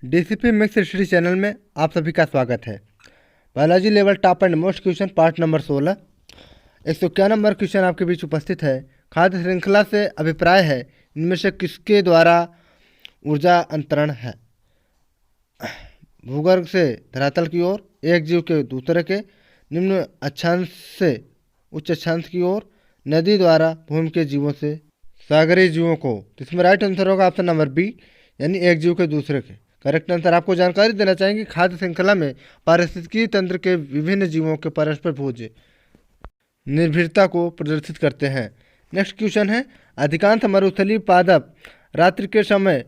DCP mix study channel में आप सभी का स्वागत है। Biology level top and most question part number 16 101 number question आपके बीच उपस्थित है। खाद्य श्रृंखला से अभिप्राय है इनमें से किसके द्वारा ऊर्जा अंतरण है? भूगर्भ से धरातल की ओर, एक जीव के दूसरे के, निम्न अक्षांश से उच्च अक्षांश की ओर, नदी द्वारा भूमि के जीवों से सागरीय जीवों को। तो इसमें राइट आंसर होगा ऑप्शन नंबर बी, यानी एक जीव के दूसरे के। करेक्ट आंसर आपको जानकारी देना चाहेंगे खाद्य श्रृंखला में पारिस्थितिकी तंत्र के विभिन्न जीवों के परस्पर भोज्य निर्भरता को प्रदर्शित करते हैं। नेक्स्ट क्वेश्चन है, अधिकांश मरुस्थलीय पादप रात्रि के समय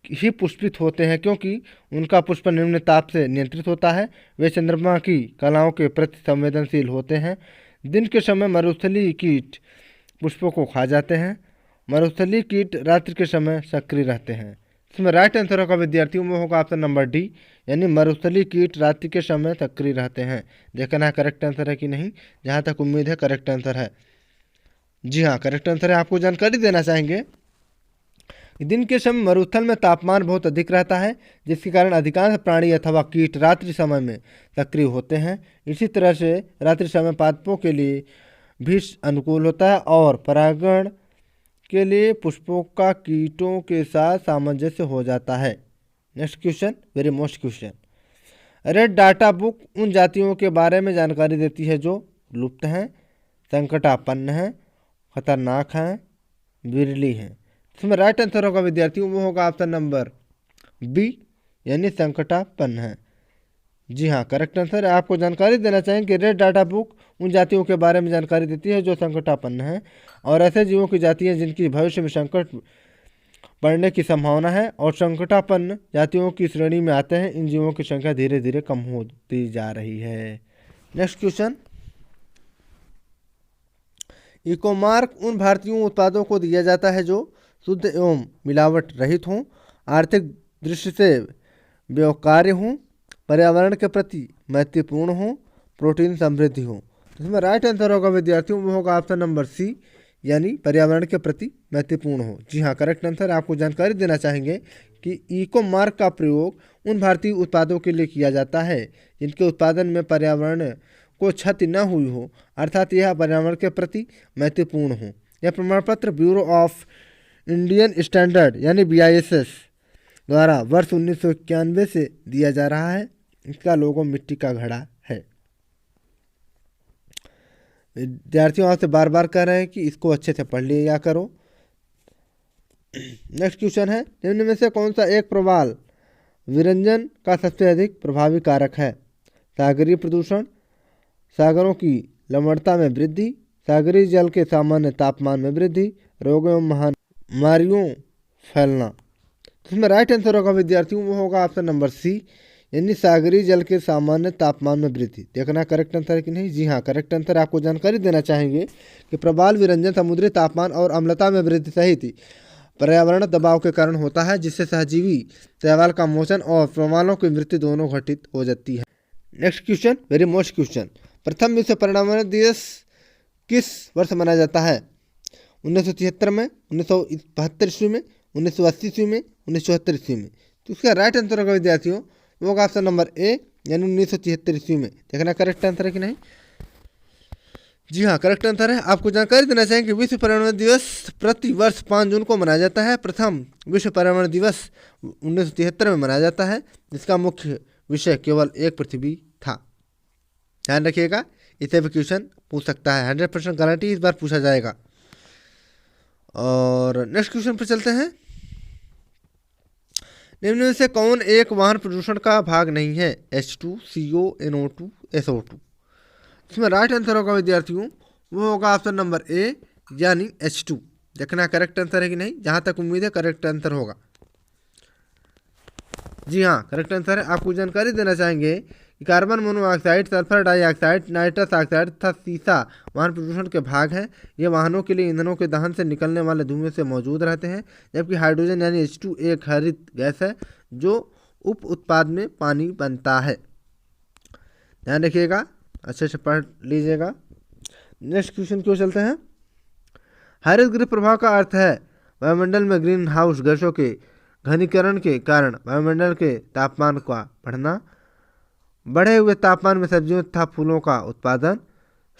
ही पुष्पित होते हैं क्योंकि उनका पुष्प निम्न ताप से नियंत्रित होता है। वे चंद्रमा की कलाओं के प्रति संवेदनशील होते हैं। दिन के समय मरुस्थलीय कीट पुष्पों को खा जाते हैं। मरुस्थलीय कीट रात्रि के समय सक्रिय रहते हैं। इसमें राइट आंसर होगा विद्यार्थियों में होगा ऑप्शन नंबर डी, यानी मरुस्थलीय कीट रात्रि के समय सक्रिय रहते हैं। देखना है करेक्ट आंसर है कि नहीं। जहाँ तक उम्मीद है करेक्ट आंसर है। जी हाँ, करेक्ट आंसर है। आपको जानकारी देना चाहेंगे दिन के समय मरुस्थल में तापमान बहुत अधिक रहता है, जिसके कारण अधिकांश प्राणी अथवा कीट रात्रि समय में सक्रिय होते हैं। इसी तरह से रात्रि समय पादपों के लिए भी अनुकूल होता है और परागण के लिए पुष्पों का कीटों के साथ सामंजस्य हो जाता है। Next question, very most question. Red data book उन जातियों के बारे में जानकारी देती है जो लुप्त हैं, संकटापन्न हैं, खतरनाक हैं, विरली हैं। इसमें राइट आंसर होगा विद्यार्थियों वो होगा ऑप्शन नंबर बी, यानी संकटापन्न है। जी हाँ, करेक्ट आंसर है। आपको जानकारी देना चाहेंगे कि रेड डाटा बुक उन जातियों के बारे में जानकारी देती है जो संकटापन्न हैं और ऐसे जीवों की जातियाँ जिनकी भविष्य में संकट पड़ने की संभावना है और संकटापन्न जातियों की श्रेणी में आते हैं। इन जीवों की संख्या धीरे धीरे कम होती जा रही है। नेक्स्ट क्वेश्चन, इकोमार्क उन भारतीय उत्पादों को दिया जाता है जो शुद्ध एवं मिलावट रहित हों, आर्थिक दृष्टि से व्यवहार्य हों, पर्यावरण के प्रति मैत्रीपूर्ण हो, प्रोटीन समृद्धि हो। इसमें राइट आंसर होगा विद्यार्थियों वो होगा ऑप्शन नंबर सी, यानी पर्यावरण के प्रति मैत्रीपूर्ण हो। जी हाँ, करेक्ट आंसर। आपको जानकारी देना चाहेंगे कि इको मार्क का प्रयोग उन भारतीय उत्पादों के लिए किया जाता है जिनके उत्पादन में पर्यावरण को क्षति न हुई हो, अर्थात यह पर्यावरण के प्रति मैत्रीपूर्ण हो। यह प्रमाण पत्र ब्यूरो ऑफ इंडियन स्टैंडर्ड यानी BISS द्वारा वर्ष 1991 से दिया जा रहा है। इसका लोगो मिट्टी का घड़ा है। विद्यार्थियों आपसे बार बार कह रहे हैं कि इसको अच्छे से पढ़ लिया करो। नेक्स्ट क्वेश्चन है, निम्न में से कौन सा एक प्रवाल विरंजन का सबसे अधिक प्रभावी कारक है? सागरीय प्रदूषण, सागरों की लवणता में वृद्धि, सागरीय जल के सामान्य तापमान में वृद्धि, रोग एवं महामारियों फैलना। इसमें राइट आंसर होगा विद्यार्थियों वो होगा ऑप्शन नंबर सी, यानी सागरीय जल के सामान्य तापमान में वृद्धि। देखना करेक्ट आंसर है कि नहीं। जी हाँ, करेक्ट आंसर। आपको जानकारी देना चाहेंगे कि प्रवाल विरंजन समुद्री तापमान और अम्लता में वृद्धि सहित पर्यावरण दबाव के कारण होता है, जिससे सहजीवी शैवाल का मोचन और प्रवालों की मृत्यु दोनों घटित हो जाती है। Next question, very most question. प्रथम विश्व पर्यावरण दिवस किस वर्ष मनाया जाता है? 1973 में, 1972 ईस्वी में, 1980 ईस्वी में, 1974 ईस्वी में। तो उसका राइट आंसर होगा विद्यार्थियों वो होगा ऑप्शन नंबर ए, यानी 1973 ईस्वी में। देखना करेक्ट आंसर है कि नहीं। जी हाँ, करेक्ट आंसर है। आपको जानकारी देना चाहेंगे विश्व पर्यावरण दिवस प्रति वर्ष 5 जून को मनाया जाता है। प्रथम विश्व पर्यावरण दिवस 1973 में मनाया जाता है, जिसका मुख्य विषय केवल एक पृथ्वी था। ध्यान रखिएगा, इसे भी क्वेश्चन पूछ सकता है। 100% गारंटी इस बार पूछा जाएगा। और नेक्स्ट क्वेश्चन पर चलते हैं। निम्न में से कौन एक वाहन प्रदूषण का भाग नहीं है? H2, CO, NO2, SO2। इसमें राइट आंसर होगा विद्यार्थियों वो होगा ऑप्शन नंबर ए, यानी H2। देखना करेक्ट आंसर है कि नहीं। जहाँ तक उम्मीद है करेक्ट आंसर होगा। जी हाँ, करेक्ट आंसर है। आपको जानकारी देना चाहेंगे कि carbon monoxide, sulphur dioxide, nitrous oxide तथा सीसा वाहन प्रदूषण के भाग हैं। ये वाहनों के लिए ईंधनों के दहन से निकलने वाले धुएं से मौजूद रहते हैं, जबकि हाइड्रोजन यानी H2 एक हरित गैस है जो उप उत्पाद में पानी बनता है। ध्यान रखिएगा, अच्छे से पढ़ लीजिएगा। नेक्स्ट क्वेश्चन क्यों चलते हैं। हरित गृह प्रभाव का अर्थ है वायुमंडल में ग्रीन हाउस गैसों के घनीकरण के कारण वायुमंडल के तापमान का बढ़ना, बढ़े हुए तापमान में सब्जियों तथा फूलों का उत्पादन,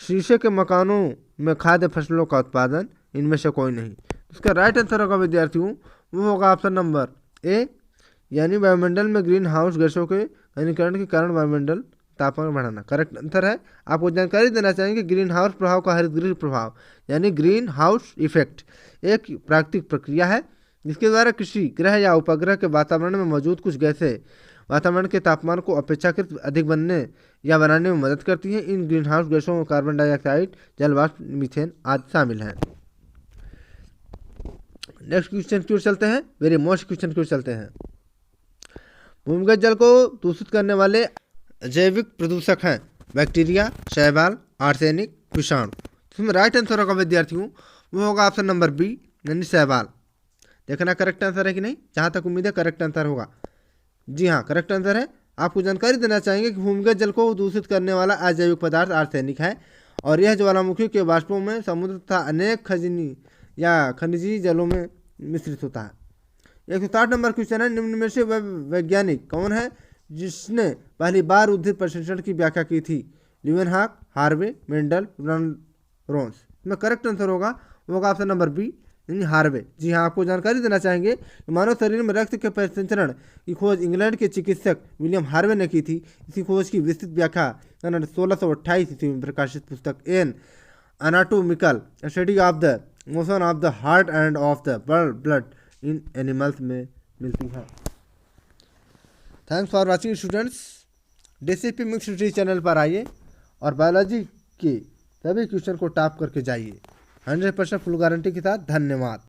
शीशे के मकानों में खाद्य फसलों का उत्पादन, इनमें से कोई नहीं। इसका राइट आंसर होगा विद्यार्थियों, वो होगा ऑप्शन नंबर ए, यानी वायुमंडल में ग्रीन हाउस गैसों के घनीकरण के कारण वायुमंडल तापमान बढ़ाना करेक्ट आंसर है। आपको जानकारी देना चाहेंगे ग्रीन हाउस प्रभाव का हरितगृह प्रभाव यानी ग्रीन हाउस इफेक्ट एक प्राकृतिक प्रक्रिया है जिसके द्वारा किसी ग्रह या उपग्रह के वातावरण में मौजूद कुछ गैसें वातावरण के तापमान को अपेक्षाकृत अधिक बनने या बनाने में मदद करती हैं। इन ग्रीन हाउस गैसों में कार्बन डाइऑक्साइड, जल वाष्प, मीथेन आदि शामिल हैं। नेक्स्ट क्वेश्चन की ओर चलते हैं, वेरी मोस्ट क्वेश्चन की ओर चलते हैं। भूमिगत जल को दूषित करने वाले जैविक प्रदूषक हैं बैक्टीरिया, शैवाल, आर्सेनिक, विषाणु। इसमें राइट आंसर होगा विद्यार्थियों, वो होगा ऑप्शन नंबर बी यानी शैवाल। देखना करेक्ट आंसर है कि नहीं, जहाँ तक उम्मीद है करेक्ट आंसर होगा। जी हाँ, करेक्ट आंसर है। आपको जानकारी देना चाहेंगे कि भूमिगत जल को दूषित करने वाला अजैविक पदार्थ आर्सेनिक है और यह ज्वालामुखी के वाष्पों में समुद्र तथा अनेक खनिजी या खनिजी जलों में मिश्रित होता है। 160 नंबर क्वेश्चन है, निम्न में से वैज्ञानिक कौन है जिसने पहली बार उद्भिद प्रशिक्षण की व्याख्या की थी? ल्यूवेनहॉक, हार्वे, मेंडल, रोन्स। इसमें करेक्ट आंसर होगा वो होगा ऑप्शन नंबर बी यानी हार्वे। जी हाँ, आपको जानकारी देना चाहेंगे कि मानव शरीर में रक्त के परिसंचरण की खोज इंग्लैंड के चिकित्सक विलियम हार्वे ने की थी। इसी खोज की विस्तृत व्याख्या 1628 ईस्वी में प्रकाशित पुस्तक an anatomical study of the motion of the heart and of the blood in animals में मिलती है। Thanks for watching students. DCP mix study channel पर आइए और बायोलॉजी के सभी क्वेश्चन को टॉप करके जाइए 100% फुल गारंटी के साथ। धन्यवाद।